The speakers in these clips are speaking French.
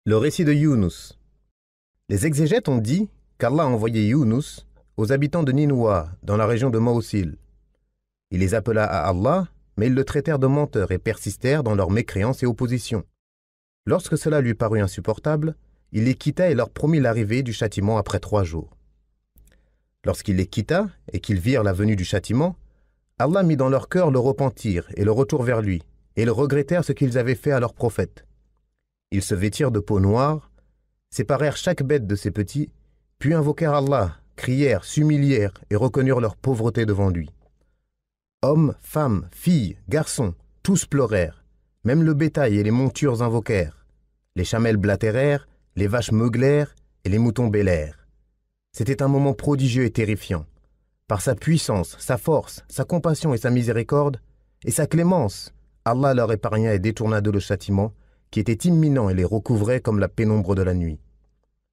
Le récit de Younous. Les exégètes ont dit qu'Allah a envoyé Younous aux habitants de Niniwa, dans la région de Mosul. Il les appela à Allah, mais ils le traitèrent de menteur et persistèrent dans leur mécréance et opposition. Lorsque cela lui parut insupportable, il les quitta et leur promit l'arrivée du châtiment après 3 jours. Lorsqu'il les quitta et qu'ils virent la venue du châtiment, Allah mit dans leur cœur le repentir et le retour vers lui, et ils regrettèrent ce qu'ils avaient fait à leur prophète. Ils se vêtirent de peau noire, séparèrent chaque bête de ses petits, puis invoquèrent Allah, crièrent, s'humilièrent et reconnurent leur pauvreté devant lui. Hommes, femmes, filles, garçons, tous pleurèrent, même le bétail et les montures invoquèrent. Les chamelles blatérèrent, les vaches meuglèrent et les moutons bêlèrent. C'était un moment prodigieux et terrifiant. Par sa puissance, sa force, sa compassion et sa miséricorde, et sa clémence, Allah leur épargna et détourna de le châtiment, qui était imminent et les recouvrait comme la pénombre de la nuit.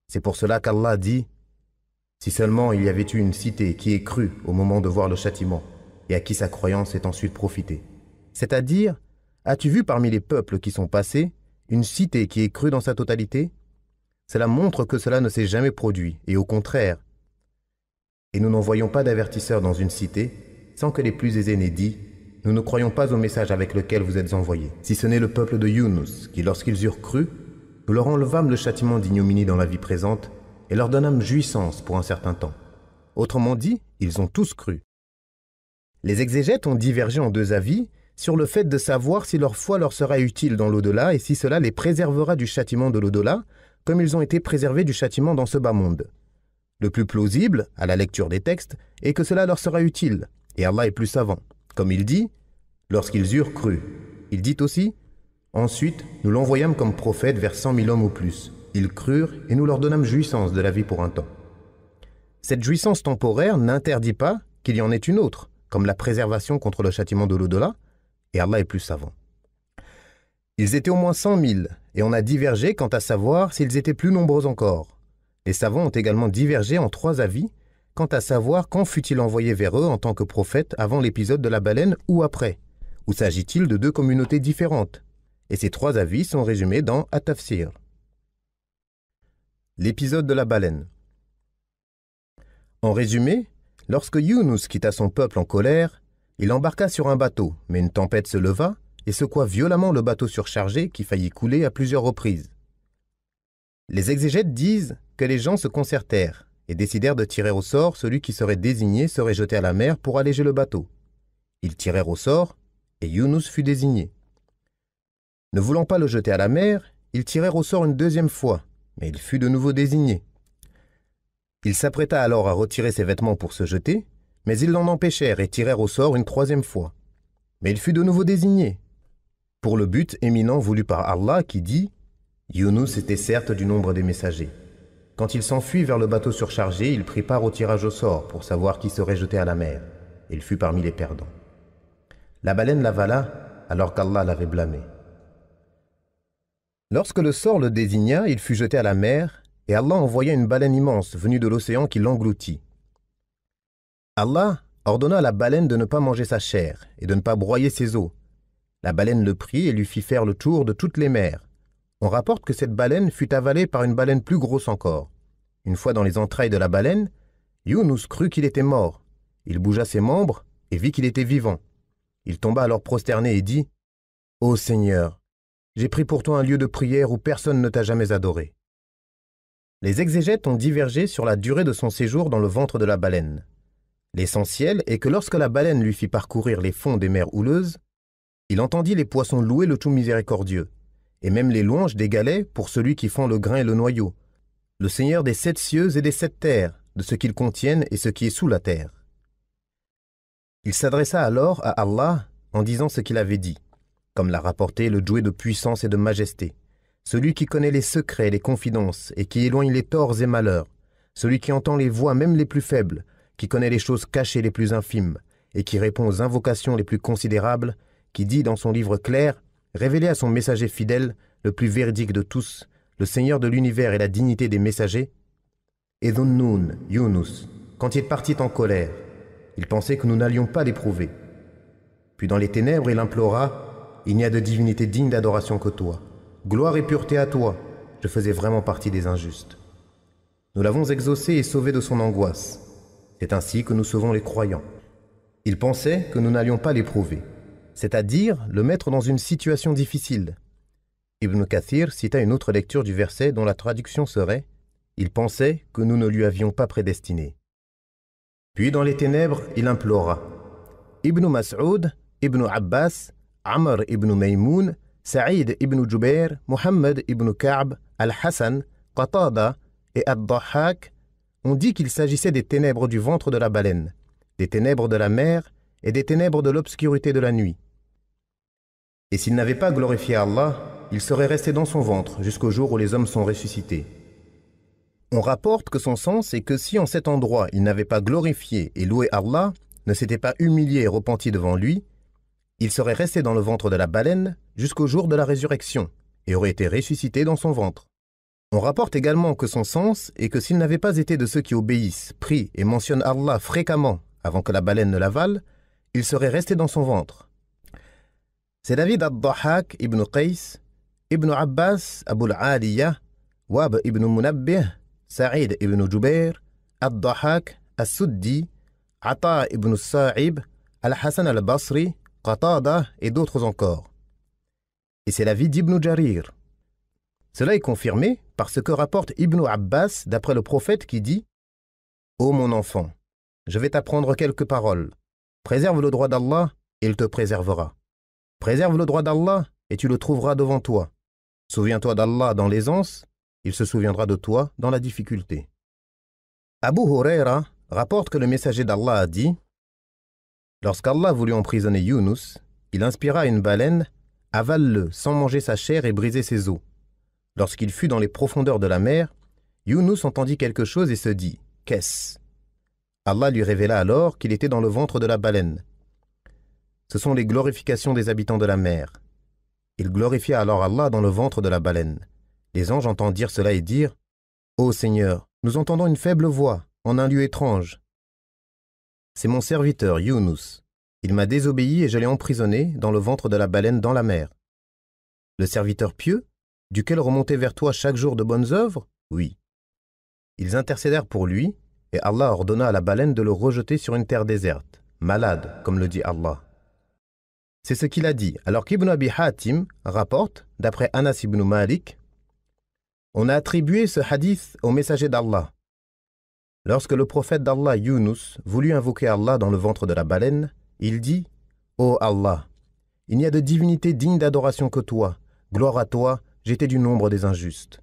C'est pour cela qu'Allah dit « Si seulement il y avait eu une cité qui ait cru au moment de voir le châtiment, et à qui sa croyance est ensuite profitée. » C'est-à-dire, as-tu vu parmi les peuples qui sont passés, une cité qui ait cru dans sa totalité? Cela montre que cela ne s'est jamais produit, et au contraire. Et nous n'envoyons pas d'avertisseurs dans une cité, sans que les plus aisés n'aient dit « Nous ne croyons pas au message avec lequel vous êtes envoyés. » Si ce n'est le peuple de Younous, qui lorsqu'ils eurent cru, nous leur enlevâmes le châtiment d'ignominie dans la vie présente, et leur donnâmes jouissance pour un certain temps. Autrement dit, ils ont tous cru. Les exégètes ont divergé en 2 avis sur le fait de savoir si leur foi leur sera utile dans l'au-delà et si cela les préservera du châtiment de l'au-delà, comme ils ont été préservés du châtiment dans ce bas monde. Le plus plausible, à la lecture des textes, est que cela leur sera utile, et Allah est plus savant. Comme il dit, lorsqu'ils eurent cru. Il dit aussi, ensuite, nous l'envoyâmes comme prophète vers 100 000 hommes ou plus. Ils crurent et nous leur donnâmes jouissance de la vie pour un temps. Cette jouissance temporaire n'interdit pas qu'il y en ait une autre, comme la préservation contre le châtiment de l'au-delà, et Allah est plus savant. Ils étaient au moins 100 000, et on a divergé quant à savoir s'ils étaient plus nombreux encore. Les savants ont également divergé en 3 avis, quant à savoir quand fut-il envoyé vers eux en tant que prophète avant l'épisode de la baleine ou après, ou s'agit-il de 2 communautés différentes? Et ces 3 avis sont résumés dans At-Tafsir. L'épisode de la baleine. En résumé, lorsque Younous quitta son peuple en colère, il embarqua sur un bateau, mais une tempête se leva et secoua violemment le bateau surchargé qui faillit couler à plusieurs reprises. Les exégètes disent que les gens se concertèrent et décidèrent de tirer au sort celui qui serait désigné serait jeté à la mer pour alléger le bateau. Ils tirèrent au sort et Younous fut désigné. Ne voulant pas le jeter à la mer, ils tirèrent au sort une 2e fois, mais il fut de nouveau désigné. Il s'apprêta alors à retirer ses vêtements pour se jeter, mais ils l'en empêchèrent et tirèrent au sort une 3e fois. Mais il fut de nouveau désigné, pour le but éminent voulu par Allah qui dit « Younous était certes du nombre des messagers. Quand il s'enfuit vers le bateau surchargé, il prit part au tirage au sort pour savoir qui serait jeté à la mer. Il fut parmi les perdants. La baleine l'avala alors qu'Allah l'avait blâmé. Lorsque le sort le désigna, il fut jeté à la mer, et Allah envoya une baleine immense venue de l'océan qui l'engloutit. Allah ordonna à la baleine de ne pas manger sa chair et de ne pas broyer ses os. La baleine le prit et lui fit faire le tour de toutes les mers. On rapporte que cette baleine fut avalée par une baleine plus grosse encore. Une fois dans les entrailles de la baleine, Younous crut qu'il était mort. Il bougea ses membres et vit qu'il était vivant. Il tomba alors prosterné et dit « Ô Seigneur, j'ai pris pour toi un lieu de prière où personne ne t'a jamais adoré. » Les exégètes ont divergé sur la durée de son séjour dans le ventre de la baleine. L'essentiel est que lorsque la baleine lui fit parcourir les fonds des mers houleuses, il entendit les poissons louer le tout miséricordieux, et même les louanges des galets pour celui qui fend le grain et le noyau, le Seigneur des 7 cieux et des 7 terres, de ce qu'ils contiennent et ce qui est sous la terre. Il s'adressa alors à Allah en disant ce qu'il avait dit, comme l'a rapporté le doué de puissance et de majesté, celui qui connaît les secrets et les confidences et qui éloigne les torts et malheurs, celui qui entend les voix même les plus faibles, qui connaît les choses cachées les plus infimes et qui répond aux invocations les plus considérables, qui dit dans son livre clair, révélé à son messager fidèle, le plus véridique de tous, le Seigneur de l'univers et la dignité des messagers. Et Dhunnoun, Younous, quand il partit en colère, il pensait que nous n'allions pas l'éprouver. Puis dans les ténèbres, il implora « Il n'y a de divinité digne d'adoration que toi. Gloire et pureté à toi. je faisais vraiment partie des injustes. Nous l'avons exaucé et sauvé de son angoisse. C'est ainsi que nous sauvons les croyants. Il pensait que nous n'allions pas l'éprouver, c'est-à-dire le mettre dans une situation difficile. Ibn Kathir cita une autre lecture du verset dont la traduction serait « Il pensait que nous ne lui avions pas prédestiné ». Puis dans les ténèbres, il implora. Ibn Mas'ud, Ibn Abbas, Amr ibn Maymoun, Saïd ibn Jubair, Muhammad ibn Ka'b, Al-Hassan, Qatada et Ad-Dahhak ont dit qu'il s'agissait des ténèbres du ventre de la baleine, des ténèbres de la mer et des ténèbres de l'obscurité de la nuit. Et s'il n'avait pas glorifié Allah, il serait resté dans son ventre jusqu'au jour où les hommes sont ressuscités. On rapporte que son sens est que si en cet endroit il n'avait pas glorifié et loué Allah, ne s'était pas humilié et repenti devant lui, il serait resté dans le ventre de la baleine jusqu'au jour de la résurrection et aurait été ressuscité dans son ventre. On rapporte également que son sens est que s'il n'avait pas été de ceux qui obéissent, prient et mentionnent Allah fréquemment avant que la baleine ne l'avale, il serait resté dans son ventre. C'est David Ad-Dahhak ibn Qays, Ibn Abbas Abul Aliyah, Wab ibn Munabbih, Saïd ibn Jubair, Ad-Dahhak, As-Suddi, Ata ibn Sa'ib, Al-Hassan al-Basri, Qatada et d'autres encore. Et c'est l'avis d'Ibn Jarir. Cela est confirmé par ce que rapporte Ibn Abbas d'après le prophète qui dit « Ô mon enfant, je vais t'apprendre quelques paroles. Préserve le droit d'Allah et il te préservera. Préserve le droit d'Allah et tu le trouveras devant toi. Souviens-toi d'Allah dans l'aisance, il se souviendra de toi dans la difficulté. » Abu Huraira rapporte que le messager d'Allah a dit « Lorsqu'Allah voulut emprisonner Yunus, il inspira à une baleine « Avale-le sans manger sa chair et briser ses os. » Lorsqu'il fut dans les profondeurs de la mer, Yunus entendit quelque chose et se dit « Qu'est-ce » Allah lui révéla alors qu'il était dans le ventre de la baleine. Ce sont les glorifications des habitants de la mer. Il glorifia alors Allah dans le ventre de la baleine. Les anges entendirent cela et dirent « Ô Seigneur, nous entendons une faible voix en un lieu étrange. C'est mon serviteur Yunus. Il m'a désobéi et je l'ai emprisonné dans le ventre de la baleine dans la mer. Le serviteur pieux, duquel remontaient vers toi chaque jour de bonnes œuvres? Oui. Ils intercédèrent pour lui, et Allah ordonna à la baleine de le rejeter sur une terre déserte, malade, comme le dit Allah. C'est ce qu'il a dit, alors qu'Ibn Abi Hatim rapporte, d'après Anas ibn Malik, on a attribué ce hadith au messager d'Allah. Lorsque le prophète d'Allah, Yunus, voulut invoquer Allah dans le ventre de la baleine, il dit « Ô Allah, il n'y a de divinité digne d'adoration que toi. Gloire à toi, j'étais du nombre des injustes. »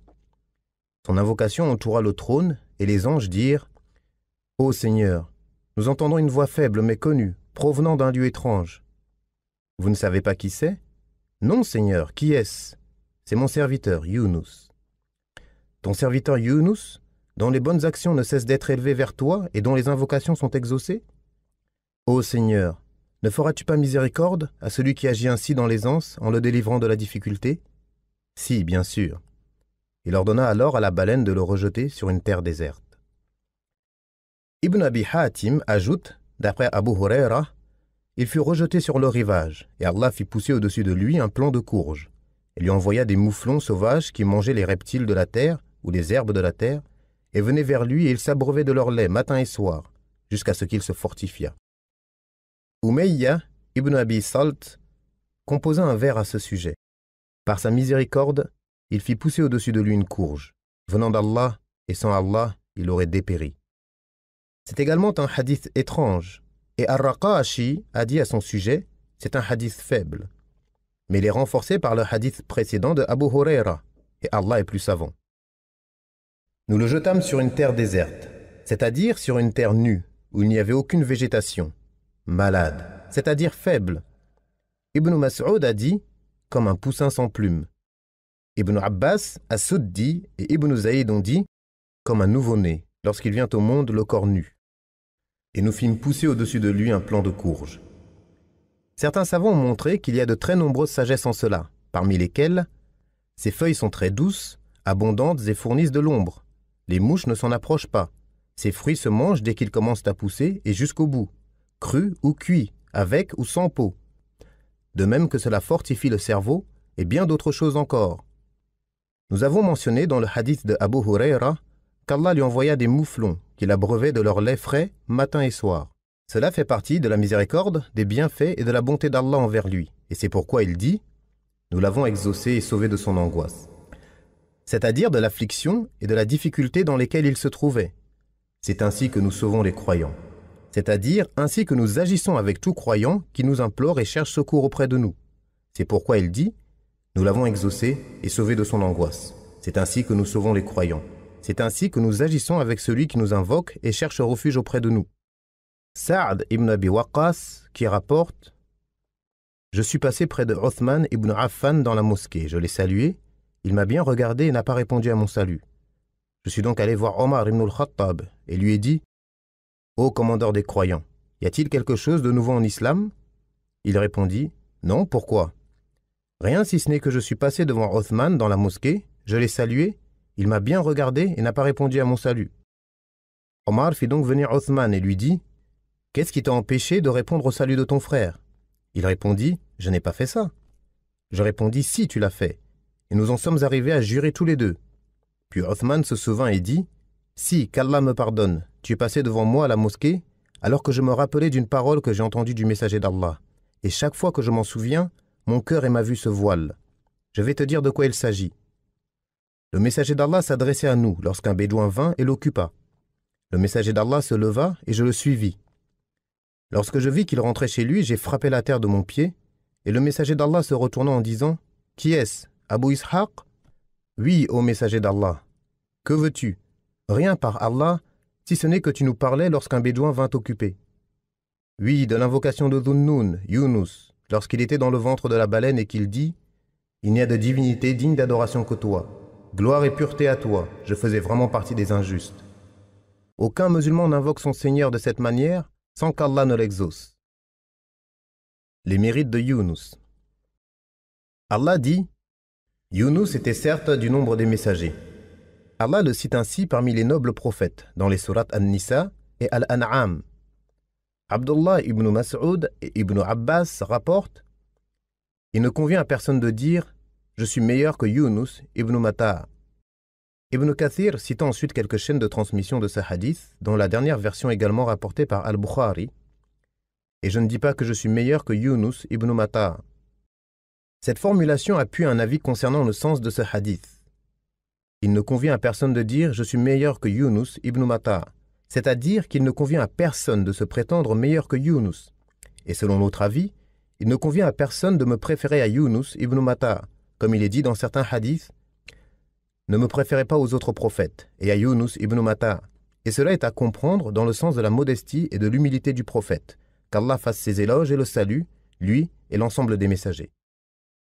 Son invocation entoura le trône, et les anges dirent « Ô Seigneur, nous entendons une voix faible mais connue, provenant d'un lieu étrange. Vous ne savez pas qui c'est? Non, Seigneur, qui est-ce? C'est mon serviteur, Yunus. Ton serviteur Yunus, dont les bonnes actions ne cessent d'être élevées vers toi et dont les invocations sont exaucées? Ô Seigneur, ne feras-tu pas miséricorde à celui qui agit ainsi dans l'aisance en le délivrant de la difficulté? Si, bien sûr. Il ordonna alors à la baleine de le rejeter sur une terre déserte. Ibn Abi Hatim ajoute, d'après Abu Huraira, il fut rejeté sur le rivage, et Allah fit pousser au-dessus de lui un plant de courge, et lui envoya des mouflons sauvages qui mangeaient les reptiles de la terre ou les herbes de la terre, et venaient vers lui et il s'abreuvait de leur lait matin et soir, jusqu'à ce qu'il se fortifia. Umayya ibn Abi Salt composa un vers à ce sujet. Par sa miséricorde, il fit pousser au-dessus de lui une courge. Venant d'Allah, et sans Allah, il aurait dépéri. C'est également un hadith étrange, et Ar-Raqashi a dit à son sujet, c'est un hadith faible. Mais il est renforcé par le hadith précédent de Abu Huraira, et Allah est plus savant. Nous le jetâmes sur une terre déserte, c'est-à-dire sur une terre nue, où il n'y avait aucune végétation, malade, c'est-à-dire faible. Ibn Mas'ud a dit, comme un poussin sans plumes. Ibn Abbas, As-Suddi et Ibn Zayd ont dit, comme un nouveau-né, lorsqu'il vient au monde le corps nu. Et nous fîmes pousser au-dessus de lui un plant de courge. Certains savants ont montré qu'il y a de très nombreuses sagesses en cela, parmi lesquelles ses feuilles sont très douces, abondantes et fournissent de l'ombre. Les mouches ne s'en approchent pas. Ses fruits se mangent dès qu'ils commencent à pousser et jusqu'au bout, crus ou cuits, avec ou sans peau. De même que cela fortifie le cerveau et bien d'autres choses encore. Nous avons mentionné dans le hadith de Abu Huraira qu'Allah lui envoya des mouflons qui l'abreuvaient de leur lait frais matin et soir. Cela fait partie de la miséricorde, des bienfaits et de la bonté d'Allah envers lui. Et c'est pourquoi il dit « Nous l'avons exaucé et sauvé de son angoisse ». C'est-à-dire de l'affliction et de la difficulté dans lesquelles il se trouvait. C'est ainsi que nous sauvons les croyants. C'est-à-dire ainsi que nous agissons avec tout croyant qui nous implore et cherche secours auprès de nous. C'est pourquoi il dit « Nous l'avons exaucé et sauvé de son angoisse ». C'est ainsi que nous sauvons les croyants. C'est ainsi que nous agissons avec celui qui nous invoque et cherche refuge auprès de nous. Sa'd ibn Abi Waqqas qui rapporte « Je suis passé près de Uthman ibn Affan dans la mosquée. Je l'ai salué. Il m'a bien regardé et n'a pas répondu à mon salut. Je suis donc allé voir Omar ibn al-Khattab et lui ai dit « Ô commandeur des croyants, y a-t-il quelque chose de nouveau en islam ?» Il répondit « Non, pourquoi ?» Rien si ce n'est que je suis passé devant Uthman dans la mosquée, je l'ai salué, il m'a bien regardé et n'a pas répondu à mon salut. Omar fit donc venir Uthman et lui dit « Qu'est-ce qui t'a empêché de répondre au salut de ton frère ?» Il répondit « Je n'ai pas fait ça. » Je répondis « Si, tu l'as fait. » Et nous en sommes arrivés à jurer tous les deux. Puis Uthman se souvint et dit « Si, qu'Allah me pardonne, tu es passé devant moi à la mosquée, alors que je me rappelais d'une parole que j'ai entendue du messager d'Allah. Et chaque fois que je m'en souviens, mon cœur et ma vue se voilent. Je vais te dire de quoi il s'agit. Le messager d'Allah s'adressait à nous lorsqu'un bédouin vint et l'occupa. Le messager d'Allah se leva et je le suivis. Lorsque je vis qu'il rentrait chez lui, j'ai frappé la terre de mon pied, et le messager d'Allah se retourna en disant « Qui est-ce ? Abu Ishaq ?»« Oui, ô messager d'Allah. Que veux-tu ? Rien par Allah, si ce n'est que tu nous parlais lorsqu'un bédouin vint t'occuper. »« Oui, de l'invocation de Dhunnun, Yunus, lorsqu'il était dans le ventre de la baleine et qu'il dit « Il n'y a de divinité digne d'adoration que toi. Gloire et pureté à toi, je faisais vraiment partie des injustes. » Aucun musulman n'invoque son Seigneur de cette manière sans qu'Allah ne l'exauce. Les mérites de Yunus. Allah dit « Yunus était certes du nombre des messagers. » Allah le cite ainsi parmi les nobles prophètes dans les sourates An-Nisa et Al-An'am. Abdullah ibn Mas'ud et Ibn Abbas rapportent « Il ne convient à personne de dire « Je suis meilleur que Yunus ibn Matta ». Ibn Kathir cite ensuite quelques chaînes de transmission de ce hadith, dont la dernière version également rapportée par Al-Bukhari. Et je ne dis pas que je suis meilleur que Yunus ibn Matta. Cette formulation appuie un avis concernant le sens de ce hadith. Il ne convient à personne de dire « Je suis meilleur que Yunus ibn Matta », c'est-à-dire qu'il ne convient à personne de se prétendre meilleur que Yunus. Et selon l'autre avis, il ne convient à personne de me préférer à Yunus ibn Matta, comme il est dit dans certains hadiths « Ne me préférez pas aux autres prophètes et à Yunus ibn Matta ». Et cela est à comprendre dans le sens de la modestie et de l'humilité du prophète, qu'Allah fasse ses éloges et le salut, lui et l'ensemble des messagers.